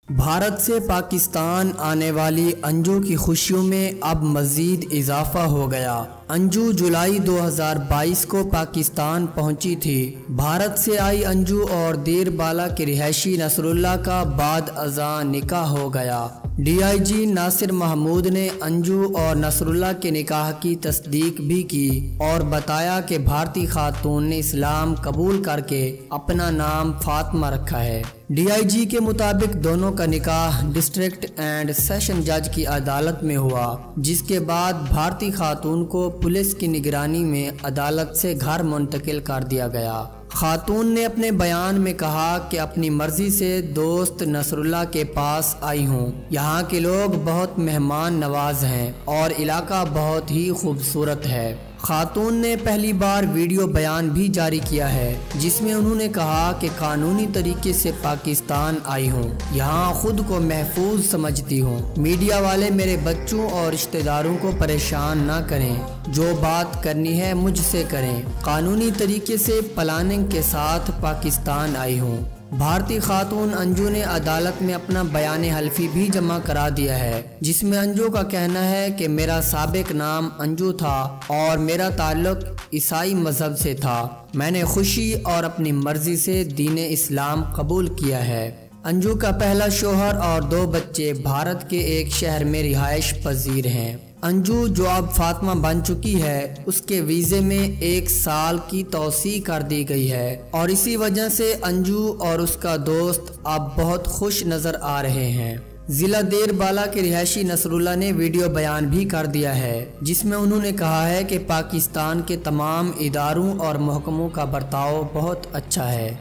بھارت سے پاکستان آنے والی انجو کی خوشیوں میں اب مزید اضافہ ہو گیا۔ انجو جولائی 2022 کو پاکستان پہنچی تھی۔ بھارت سے آئی انجو اور دیر بالا کے رہائشی نصر اللہ کا بعد ازاں نکاح ہو گیا۔ ڈی آئی جی ناصر محمود نے انجو اور نصر اللہ کے نکاح کی تصدیق بھی کی اور بتایا کہ بھارتی خاتون نے اسلام قبول کر کے اپنا نام فاطمہ رکھا ہے۔ ڈی آئی جی کے مطابق دونوں کا نکاح ڈسٹرکٹ اینڈ سیشن جج کی عدالت میں ہوا، جس کے بعد بھارتی خاتون کو پولیس کی نگرانی میں عدالت سے گھر منتقل کر دیا گیا۔ خاتون نے اپنے بیان میں کہا کہ اپنی مرضی سے دوست نصر اللہ کے پاس آئی ہوں۔ یہاں کے لوگ بہت مہمان نواز ہیں اور علاقہ بہت ہی خوبصورت ہے۔ خاتون نے پہلی بار ویڈیو بیان بھی جاری کیا ہے، جس میں انہوں نے کہا کہ قانونی طریقے سے پاکستان آئی ہوں، یہاں خود کو محفوظ سمجھتی ہوں۔ میڈیا والے میرے بچوں اور رشتہ داروں کو پریشان نہ کریں، جو بات کرنی ہے مجھ سے کریں۔ قانونی طریقے سے پلاننگ کے ساتھ پاکستان آئی ہوں۔ بھارتی خاتون انجو نے عدالت میں اپنا بیان حلفی بھی جمع کرا دیا ہے، جس میں انجو کا کہنا ہے کہ میرا سابق نام انجو تھا اور میرا تعلق عیسائی مذہب سے تھا۔ میں نے خوشی اور اپنی مرضی سے دین اسلام قبول کیا ہے۔ انجو کا پہلا شوہر اور 2 بچے بھارت کے ایک شہر میں رہائش پذیر ہیں۔ انجو جو اب فاطمہ بن چکی ہے، اس کے ویزے میں 1 سال کی توسیع کر دی گئی ہے اور اسی وجہ سے انجو اور اس کا دوست اب بہت خوش نظر آ رہے ہیں۔ ضلع دیر بالا کے رہائشی نصر اللہ نے ویڈیو بیان بھی کر دیا ہے، جس میں انہوں نے کہا ہے کہ پاکستان کے تمام اداروں اور محکموں کا برتاؤ بہت اچھا ہے۔